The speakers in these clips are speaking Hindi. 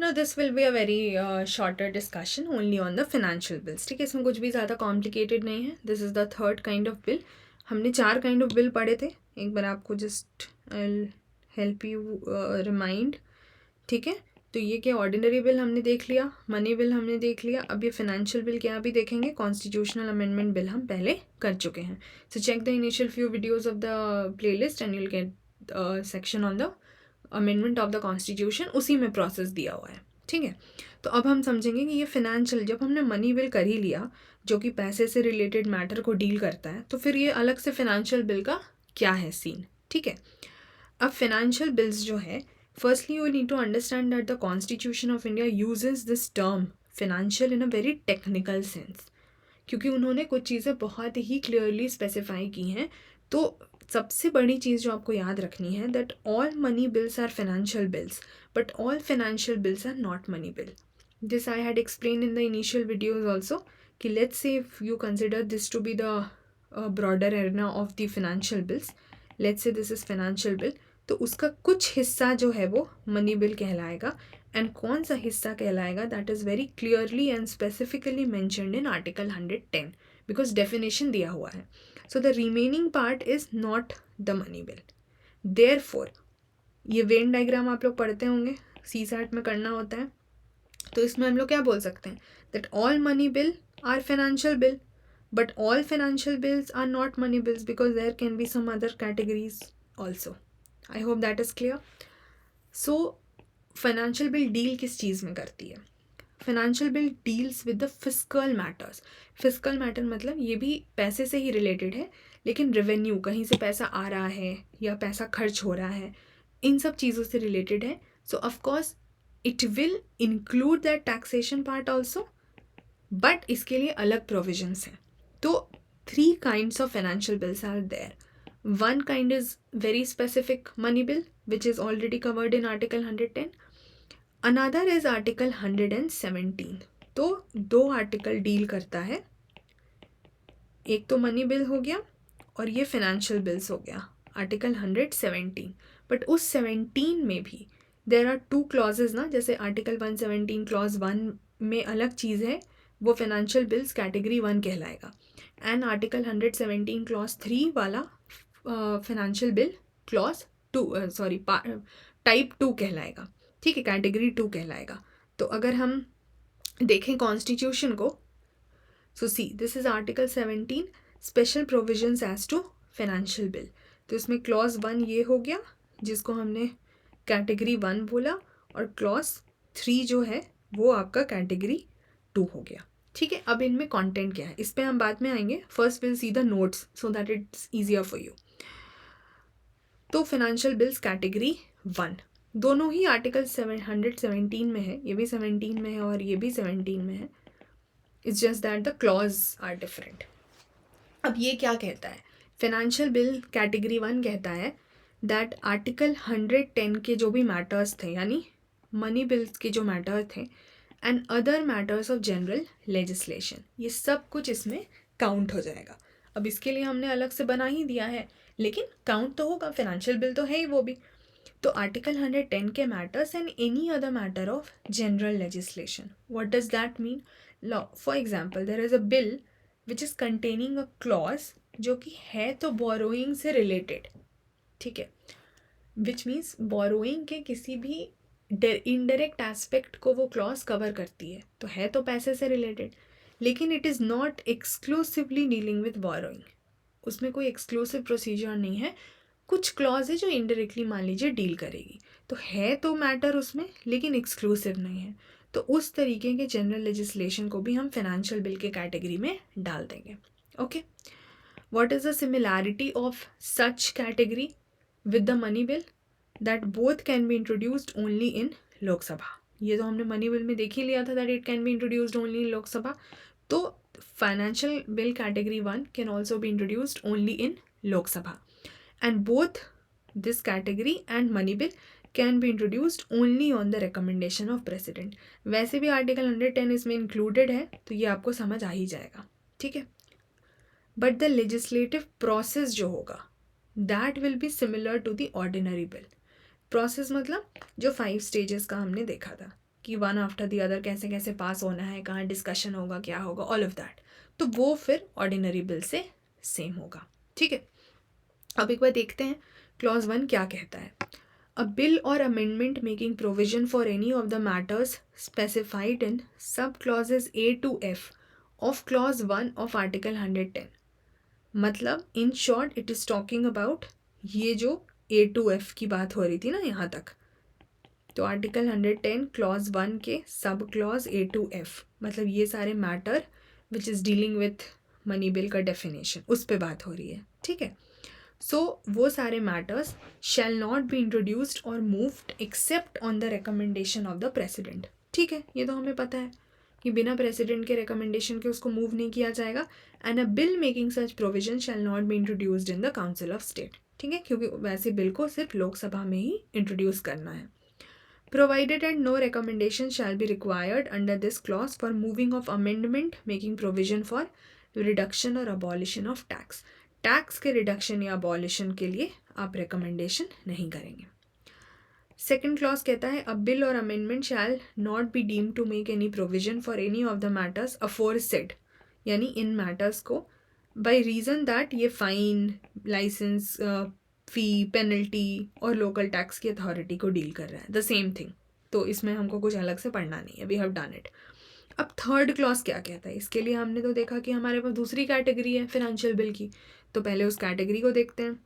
No this will be a very shorter discussion only on the financial bills. ठीक है, इसमें कुछ भी ज़्यादा कॉम्प्लिकेटेड नहीं है. This is the third kind of bill. हमने 4 काइंड ऑफ बिल पढ़े थे. एक बार आपको जस्ट हेल्प यू रिमाइंड. ठीक है, तो ये क्या ऑर्डिनरी बिल हमने देख लिया, मनी बिल हमने देख लिया. अब ये फाइनेंशियल बिल क्या भी देखेंगे. कॉन्स्टिट्यूशनल अमेंडमेंट बिल हम पहले कर चुके हैं. So check the initial few videos of the play list and you'll get section on the amendment of the constitution. उसी में प्रोसेस दिया हुआ है. ठीक है, तो अब हम समझेंगे कि ये फिनेंशियल, जब हमने मनी बिल कर ही लिया जो कि पैसे से रिलेटेड मैटर को डील करता है, तो फिर ये अलग से फिनेंशियल बिल का क्या है सीन. ठीक है, अब फिनेंशियल बिल्स जो है, firstly you need to understand that the constitution of India uses this term financial in a very technical sense, क्योंकि उन्होंने कुछ चीज़ें बहुत ही क्लियरली स्पेसिफाई की हैं. तो सबसे बड़ी चीज़ जो आपको याद रखनी है that all money bills are financial bills but all financial bills are not money bill. This I had explain in the initial videos also कि let's say if you consider this to be the broader arena of the financial bills. Let's say this is financial bill, तो उसका कुछ हिस्सा जो है वो मनी बिल कहलाएगा. एंड कौन सा हिस्सा कहलाएगा that is very clearly and specifically mentioned in article 110 because definition दिया हुआ है. So the remaining part is not the money bill. Therefore ये वेन डायग्राम आप लोग पढ़ते होंगे, सी सैट में करना होता है. तो इसमें हम लोग क्या बोल सकते हैं that all money bill are financial bill but all financial bills are not money bills because there can be some other categories also. I hope that is clear. So financial bill deal किस चीज़ में करती है. Financial bill deals with the fiscal matters. Fiscal matter मतलब ये भी पैसे से ही रिलेटेड है, लेकिन रेवेन्यू, कहीं से पैसा आ रहा है या पैसा खर्च हो रहा है, इन सब चीज़ों से रिलेटेड है. So of course it will include that taxation part also, but इसके लिए अलग प्रोविजंस हैं. तो 3 kinds of financial bills are there. One kind is very specific money bill, which is already covered in Article 110. Another is Article 117. तो 2 आर्टिकल डील करता है. एक तो मनी बिल हो गया और ये फाइनेंशियल बिल्स हो गया, आर्टिकल 117. बट उस 17 में भी देर आर 2 क्लॉजेज ना. जैसे आर्टिकल 117 क्लॉज 1 में अलग चीज़ है, वो फाइनेंशियल बिल्स कैटेगरी 1 कहलाएगा. एंड आर्टिकल 117 क्लॉज 3 वाला financial bill clause 2 sorry type 2 कहलाएगा. ठीक है, कैटेगरी 2 कहलाएगा. तो अगर हम देखें कॉन्स्टिट्यूशन को, so see this is article 17 special provisions as to financial bill. तो इसमें क्लॉज 1 ये हो गया जिसको हमने कैटेगरी 1 बोला, और क्लॉज 3 जो है वो आपका कैटेगरी 2 हो गया. ठीक है, अब इनमें कंटेंट क्या है इस पे हम बाद में आएंगे. First will see the notes so that it's easier for you. तो फाइनेंशियल बिल्स कैटेगरी 1 दोनों ही आर्टिकल 117 में है. ये भी 17 में है और ये भी 17 में है. It's just that the clause are different. अब ये क्या कहता है, फाइनेंशियल बिल कैटेगरी 1 कहता है दैट आर्टिकल 110 के जो भी मैटर्स थे, यानी मनी बिल्स के जो मैटर थे, and other matters of general legislation, ये सब कुछ इसमें काउंट हो जाएगा. अब इसके लिए हमने अलग से बना ही दिया है, लेकिन काउंट तो होगा, फाइनेंशियल बिल तो है ही वो भी. तो आर्टिकल 110 के matters and any other matter of general legislation. What does that mean. Law for example there is a bill which is containing a clause जो कि है तो बोरोइंग से रिलेटेड. ठीक है, विच मीन्स बोरोइंग के किसी भी इनडायरेक्ट एस्पेक्ट को वो क्लॉज कवर करती है. तो है तो पैसे से रिलेटेड, लेकिन it is not exclusively dealing with borrowing. उसमें कोई एक्सक्लूसिव प्रोसीजर नहीं है. कुछ क्लॉज है जो इनडायरेक्टली मान लीजिए डील करेगी. तो है तो मैटर उसमें, लेकिन एक्सक्लूसिव नहीं है. तो उस तरीके के जनरल लेजिस्लेशन को भी हम फाइनेंशियल बिल के कैटेगरी में डाल देंगे. Okay, what is the similarity of such category with the money bill, that both can be introduced only in Lok Sabha. ये तो हमने मनी बिल में देख ही लिया था that it can be introduced only in Lok Sabha. तो financial bill category 1 can also be introduced only in Lok Sabha, and both this category and money bill can be introduced only on the recommendation of president. वैसे भी आर्टिकल 110 इसमें इंक्लूडेड है, तो ये आपको समझ आ ही जाएगा. ठीक है, बट द लेजिस्लेटिव प्रोसेस जो होगा that will be similar to the ordinary bill. Process मतलब जो 5 स्टेजेस का हमने देखा था. कि वन आफ्टर द अदर कैसे कैसे पास होना है, कहाँ डिस्कशन होगा, क्या होगा, ऑल ऑफ दैट, तो वो फिर ऑर्डिनरी बिल से सेम होगा। ठीक है, अब एक बार देखते हैं क्लॉज 1 क्या कहता है। A bill or amendment making provision for any of the matters specified in sub clauses A to F of clause 1 of article 110। मतलब in short it is talking about ये जो A to F की बात हो रही थी ना यहाँ तक, तो आर्टिकल 110 क्लॉज 1 के sub clause A to F, मतलब ये सारे matter which is dealing with money bill का डेफिनेशन, उस पर बात हो रही है। ठीक है, सो वो सारे matters shall not be introduced or moved except on the recommendation of the president. ठीक है, ये तो हमें पता है कि बिना प्रेसिडेंट के रिकमेंडेशन के उसको मूव नहीं किया जाएगा। And a bill making such provision shell not be introduced in the council of state. ठीक है, क्योंकि वैसे बिल को सिर्फ लोकसभा में ही इंट्रोड्यूस करना है। Provided and no recommendation shall be required under this clause for moving of amendment making provision for reduction or abolition of tax. Tax के रिडक्शन या abolition के लिए आप रिकमेंडेशन नहीं करेंगे। सेकेंड क्लॉज कहता है a bill or amendment shall not be deemed to make any provision for any of the matters aforesaid, यानी इन मैटर्स को बाय रीज़न दैट ये फाइन, लाइसेंस फ़ी, पेनल्टी और लोकल टैक्स की अथॉरिटी को डील कर रहा है, द सेम थिंग। तो इसमें हमको कुछ अलग से पढ़ना नहीं है, वी हैव डन इट। अब थर्ड क्लॉज क्या कहता है, इसके लिए हमने तो देखा कि हमारे पास दूसरी कैटेगरी है फिनेंशियल बिल की, तो पहले उस कैटेगरी को देखते हैं।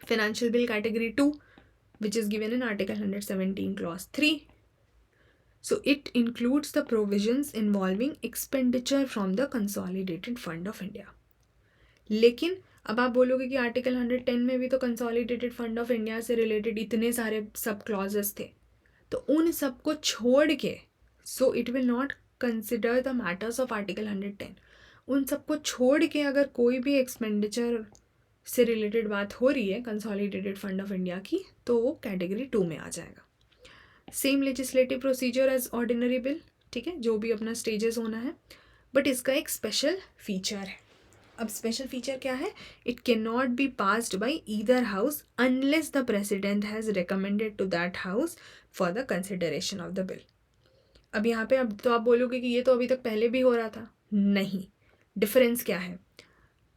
Financial bill category 2 which is given in article 117 clause 3. So it includes the provisions involving expenditure from the consolidated fund of India. लेकिन अब आप बोलोगे कि आर्टिकल 110 में भी तो कंसोलिडेटेड फंड ऑफ इंडिया से रिलेटेड इतने सारे सब क्लॉजेस थे, तो उन सब को छोड़ के so it will not consider the matters of article 110। उन सबको छोड़ के अगर कोई भी एक्सपेंडिचर से रिलेटेड बात हो रही है कंसोलिडेटेड फंड ऑफ इंडिया की, तो वो कैटेगरी 2 में आ जाएगा। Same legislative procedure as ordinary bill. ठीक है, जो भी अपना स्टेजेस होना है, बट इसका एक स्पेशल फीचर है। अब स्पेशल फीचर क्या है, it can not be passed by either house unless the president has recommended to that house for the consideration of the bill. अब यहाँ पे अब तो आप बोलोगे कि ये तो अभी तक पहले भी हो रहा था, नहीं। डिफरेंस क्या है,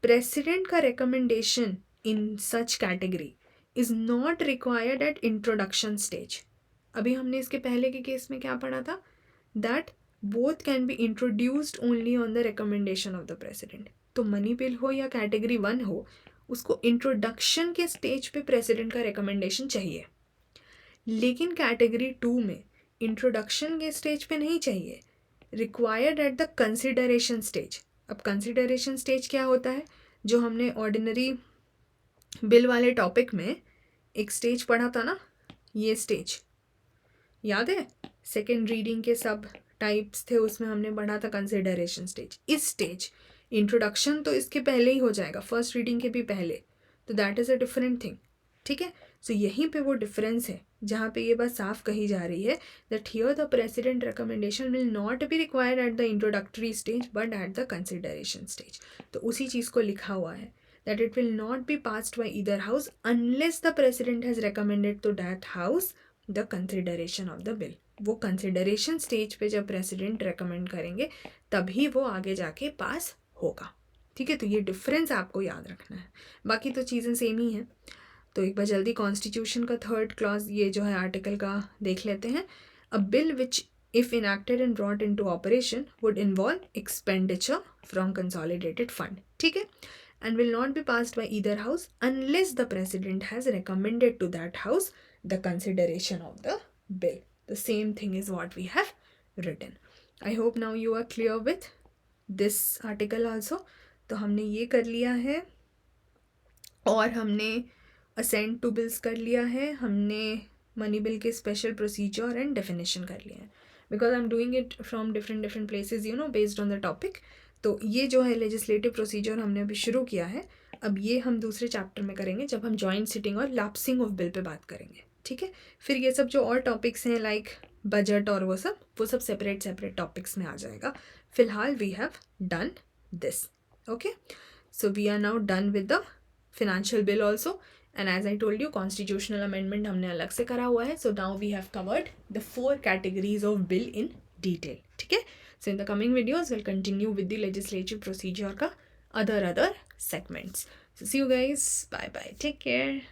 प्रेसिडेंट का recommendation in such category is not required at introduction stage. अभी हमने इसके पहले के केस में क्या पढ़ा था, that both can be introduced only on the recommendation of the president. तो मनी बिल हो या कैटेगरी 1 हो, उसको इंट्रोडक्शन के स्टेज पे प्रेसिडेंट का रिकमेंडेशन चाहिए, लेकिन कैटेगरी 2 में इंट्रोडक्शन के स्टेज पे नहीं चाहिए, required at the consideration stage. अब कंसिडरेशन स्टेज क्या होता है, जो हमने ऑर्डिनरी बिल वाले टॉपिक में एक स्टेज पढ़ा था ना, ये स्टेज याद है, सेकेंड रीडिंग के सब टाइप्स थे, उसमें हमने पढ़ा था कंसिडरेशन स्टेज। इस स्टेज इंट्रोडक्शन तो इसके पहले ही हो जाएगा, फर्स्ट रीडिंग के भी पहले, तो that is a different thing. ठीक है, सो यहीं पे वो डिफरेंस है जहाँ पे ये बात साफ कही जा रही है that here the president recommendation will not be required at the introductory stage but at the consideration stage. तो उसी चीज़ को लिखा हुआ है that it will not be passed by either house unless the president has recommended to that house the consideration of the bill. वो कंसिडरेशन स्टेज पे जब प्रेसिडेंट रेकमेंड करेंगे तभी वो आगे जाके पास होगा। ठीक है, तो ये डिफरेंस आपको याद रखना है, बाकी तो चीज़ें सेम ही हैं। तो एक बार जल्दी कॉन्स्टिट्यूशन का थर्ड क्लॉज ये जो है आर्टिकल का देख लेते हैं। अ bill which if enacted and brought into operation would involve expenditure from consolidated fund. ठीक है, and will not be passed by either house unless the president has recommended to that house the consideration of the bill. The same thing is what we have written. I hope now you are clear with this article also. तो हमने ये कर लिया है और हमने असेंट टू बिल्स कर लिया है, हमने मनी बिल के स्पेशल प्रोसीजर एंड डेफिनेशन कर लिया है, because I am doing it from different places you know based on the topic. तो ये जो है लेजिस्लेटिव प्रोसीजर हमने अभी शुरू किया है, अब ये हम दूसरे चैप्टर में करेंगे जब हम जॉइंट सिटिंग और लैप्सिंग ऑफ बिल पे बात करेंगे। ठीक है, फिर ये सब जो और टॉपिक्स हैं लाइक बजट और वो सब सेपरेट टॉपिक्स में आ जाएगा। फिलहाल we have done this. Okay, so we are now done with the financial bill also, and as I told you constitutional amendment हमने अलग से करा हुआ है. So now we have covered the 4 categories of bill in detail. ठीक है. So in the coming videos will continue with the legislative procedure का other segments. So see you guys. Bye bye. Take care.